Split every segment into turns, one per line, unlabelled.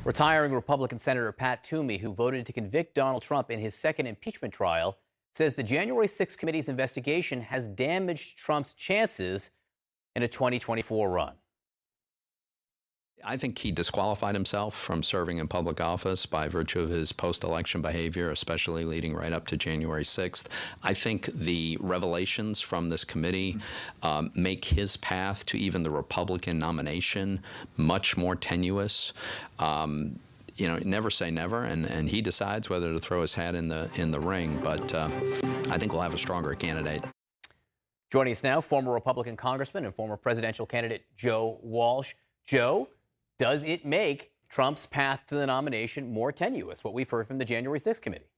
Retiring Republican Senator Pat Toomey, who voted to convict Donald Trump in his second impeachment trial, says the January 6th committee's investigation has damaged Trump's chances in a 2024 run.
I think he disqualified himself from serving in public office by virtue of his post-election behavior, especially leading right up to January 6th. I think the revelations from this committee make his path to even the Republican nomination much more tenuous. You know, never say never, and he decides whether to throw his hat in the ring. But I think we'll have a stronger candidate.
Joining us now, former Republican Congressman and former presidential candidate Joe Walsh. Joe, does it make Trump's path to the nomination more tenuous, what we've heard from the January 6th committee?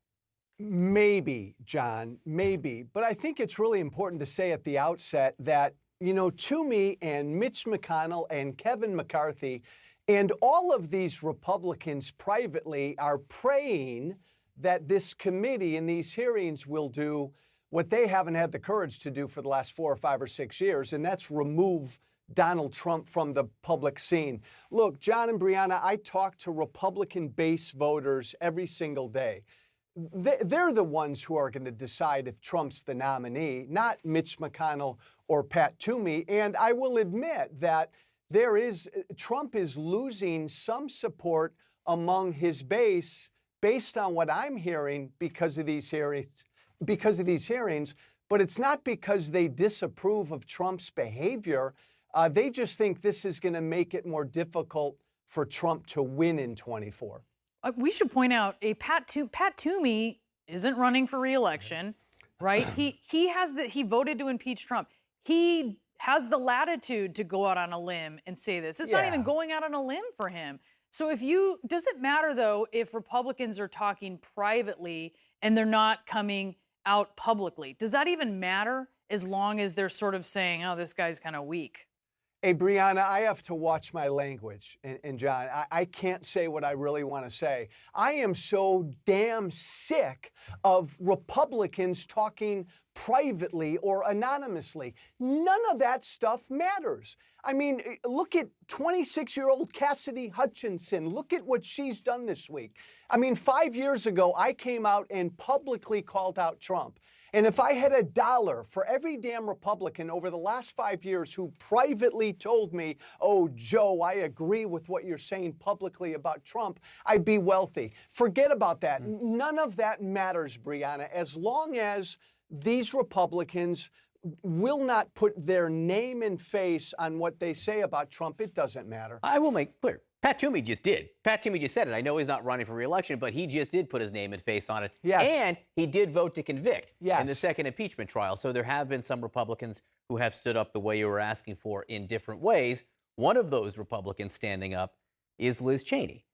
Maybe, John, maybe. But I think it's really important to say at the outset that, you know, Toomey and Mitch McConnell and Kevin McCarthy and all of these Republicans privately are praying that this committee and these hearings will do what they haven't had the courage to do for the last 4 or 5 or 6 years, and that's remove Donald Trump from the public scene. Look, John and Brianna, I talk to Republican base voters every single day. They're the ones who are going to decide if Trump's the nominee, not Mitch McConnell or Pat Toomey. And I will admit that Trump is losing some support among his base based on what I'm hearing because of these hearings. But it's not because they disapprove of Trump's behavior. They just think this is going to make it more difficult for Trump to win in 24.
We should point out Pat Toomey isn't running for re-election, right? He voted to impeach Trump. He has the latitude to go out on a limb and say this. It's not even going out on a limb for him. So does it matter though if Republicans are talking privately and they're not coming out publicly? Does that even matter as long as they're sort of saying, oh, this guy's kind of weak?
Hey, Brianna, I have to watch my language. And John, I can't say what I really want to say. I am so damn sick of Republicans talking privately or anonymously. None of that stuff matters. I mean, look at 26-year-old Cassidy Hutchinson. Look at what she's done this week. I mean, 5 years ago, I came out and publicly called out Trump. And if I had $1 for every damn Republican over the last 5 years who privately told me, oh, Joe, I agree with what you're saying publicly about Trump, I'd be wealthy. Forget about that. None of that matters, Brianna, as long as these Republicans will not put their name and face on what they say about Trump. It doesn't matter.
I will make clear. Pat Toomey just did. Pat Toomey just said it. I know he's not running for re-election, but he just did put his name and face on it.
Yes.
And he did vote to convict
in
the second impeachment trial. So there have been some Republicans who have stood up the way you were asking for in different ways. One of those Republicans standing up is Liz Cheney,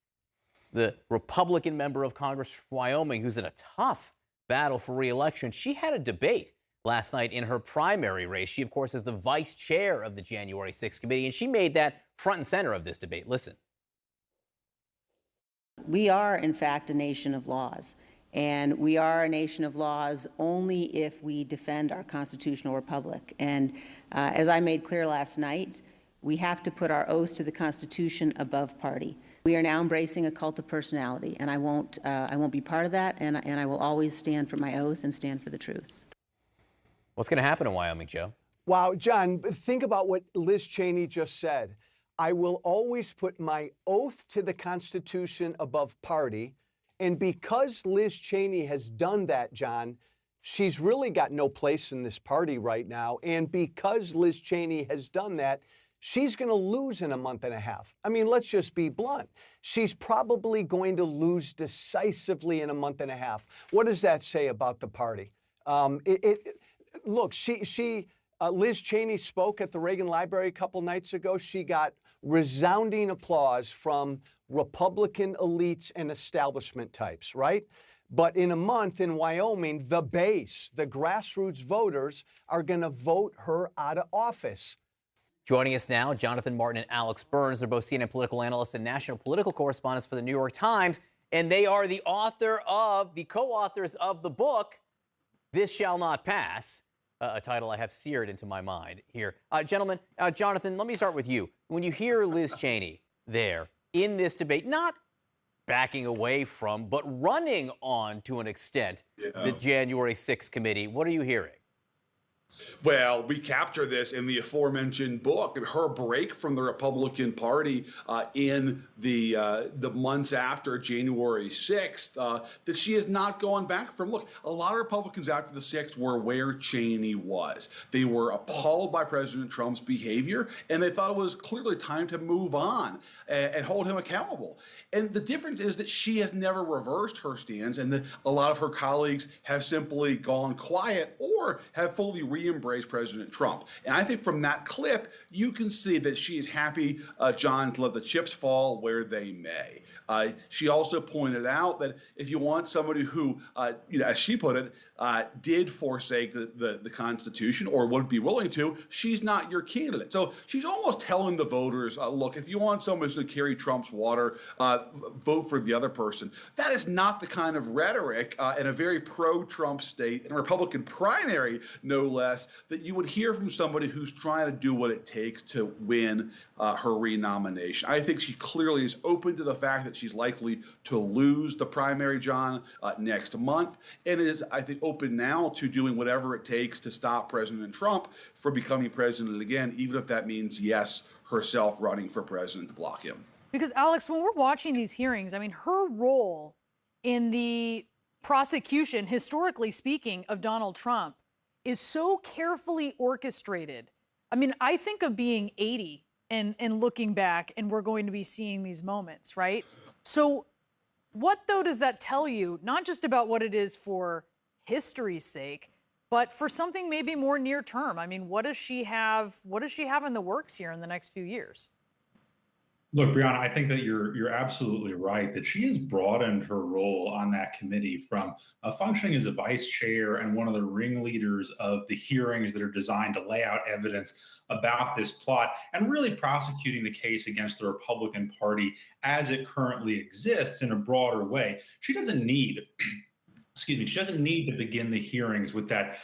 the Republican member of Congress from Wyoming who's in a tough battle for re-election. She had a debate last night in her primary race. She, of course, is the vice chair of the January 6th committee, and she made that front and center of this debate. Listen.
We are, in fact, a nation of laws, and we are a nation of laws only if we defend our constitutional republic. And as I made clear last night, we have to put our oath to the Constitution above party. We are now embracing a cult of personality, and I won't be part of that, and I will always stand for my oath and stand for the truth.
What's going to happen in Wyoming, Joe?
Wow, John, think about what Liz Cheney just said. I will always put my oath to the Constitution above party. And because Liz Cheney has done that, John, she's really got no place in this party right now. And because Liz Cheney has done that, she's going to lose in a month and a half. I mean, let's just be blunt. She's probably going to lose decisively in a month and a half. What does that say about the party? Look, Liz Cheney spoke at the Reagan Library a couple nights ago. She got resounding applause from Republican elites and establishment types, right? But in a month in Wyoming, the base, the grassroots voters are going to vote her out of office.
Joining us now, Jonathan Martin and Alex Burns. They're both CNN political analysts and national political correspondents for the New York Times, and they are the co-authors of the book, This Shall Not Pass. A title I have seared into my mind here. Gentlemen, Jonathan, let me start with you. When you hear Liz Cheney there in this debate, not backing away from, but running on to an extent, the January 6th committee. What are you hearing?
Well, we capture this in the aforementioned book. Her break from the Republican Party in the months after January 6th, that she has not gone back from. Look, a lot of Republicans after the 6th were where Cheney was. They were appalled by President Trump's behavior, and they thought it was clearly time to move on and hold him accountable. And the difference is that she has never reversed her stance, and that a lot of her colleagues have simply gone quiet or have fully re-embraced President Trump. And I think from that clip, you can see that she is happy, John, to let the chips fall where they may. She also pointed out that if you want somebody who, as she put it, did forsake the Constitution or would be willing to, she's not your candidate. So she's almost telling the voters, look, if you want someone to carry Trump's water, vote for the other person. That is not the kind of rhetoric in a very pro-Trump state, in a Republican primary, no less, that you would hear from somebody who's trying to do what it takes to win her renomination. I think she clearly is open to the fact that she's likely to lose the primary, John, next month, and is, I think, open now to doing whatever it takes to stop President Trump from becoming president again, even if that means, yes, herself running for president to block him.
Because, Alex, when we're watching these hearings, I mean, her role in the prosecution, historically speaking, of Donald Trump is so carefully orchestrated. I mean, I think of being 80 and looking back, and we're going to be seeing these moments, right? So what, though, does that tell you, not just about what it is for history's sake, but for something maybe more near term? I mean, what does she have in the works here in the next few years?
Look, Brianna, I think that you're absolutely right that she has broadened her role on that committee from functioning as a vice chair and one of the ringleaders of the hearings that are designed to lay out evidence about this plot and really prosecuting the case against the Republican Party as it currently exists in a broader way. She doesn't need she doesn't need to begin the hearings with that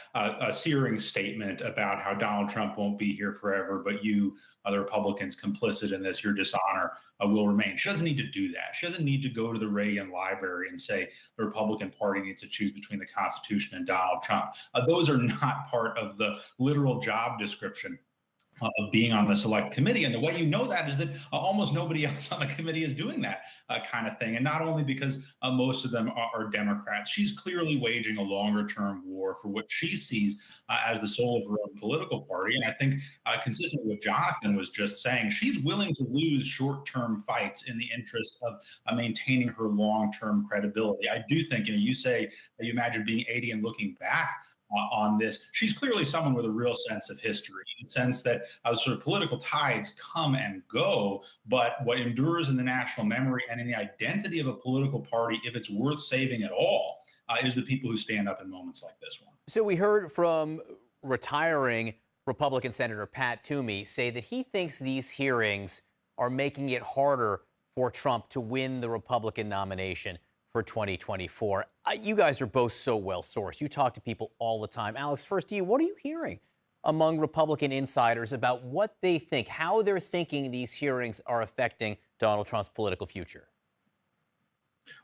searing statement about how Donald Trump won't be here forever, but you, other Republicans complicit in this, your dishonor will remain. She doesn't need to do that. She doesn't need to go to the Reagan Library and say the Republican Party needs to choose between the Constitution and Donald Trump. Those are not part of the literal job description of being on the select committee. And the way you know that is that almost nobody else on the committee is doing that kind of thing. And not only because most of them are Democrats, she's clearly waging a longer term war for what she sees as the soul of her own political party. And I think consistent with what Jonathan was just saying, she's willing to lose short-term fights in the interest of maintaining her long-term credibility. I do think, you say that you imagine being 80 and looking back on this. She's clearly someone with a real sense of history, in the sense that sort of political tides come and go, but what endures in the national memory and in the identity of a political party, if it's worth saving at all, is the people who stand up in moments like this one.
So we heard from retiring Republican Senator Pat Toomey say that he thinks these hearings are making it harder for Trump to win the Republican nomination for 2024. You guys are both so well sourced. You talk to people all the time. Alex, first to you, what are you hearing among Republican insiders about what they think, how they're thinking these hearings are affecting Donald Trump's political future?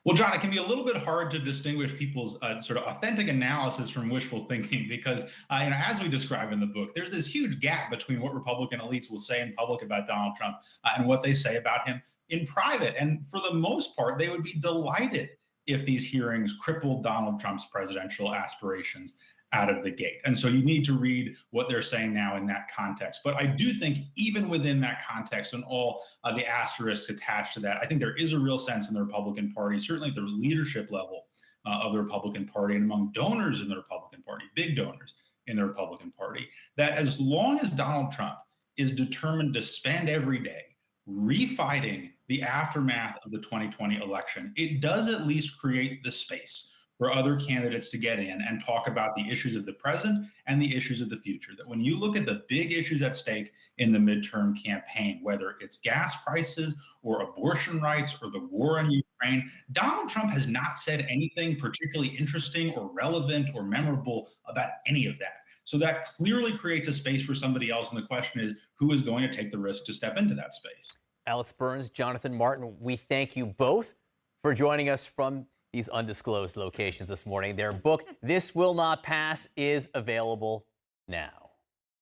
Well, John, it can be a little bit hard to distinguish people's sort of authentic analysis from wishful thinking because, as we describe in the book, there's this huge gap between what Republican elites will say in public about Donald Trump and what they say about him in private. And for the most part, they would be delighted if these hearings crippled Donald Trump's presidential aspirations out of the gate. And so you need to read what they're saying now in that context. But I do think even within that context and all the asterisks attached to that, I think there is a real sense in the Republican Party, certainly at the leadership level of the Republican Party and among donors in the Republican Party, big donors in the Republican Party, that as long as Donald Trump is determined to spend every day refighting the aftermath of the 2020 election, it does at least create the space for other candidates to get in and talk about the issues of the present and the issues of the future. That when you look at the big issues at stake in the midterm campaign, whether it's gas prices or abortion rights or the war in Ukraine, Donald Trump has not said anything particularly interesting or relevant or memorable about any of that. So that clearly creates a space for somebody else. And the question is, who is going to take the risk to step into that space?
Alex Burns, Jonathan Martin, we thank you both for joining us from these undisclosed locations this morning. Their book, This Will Not Pass, is available now.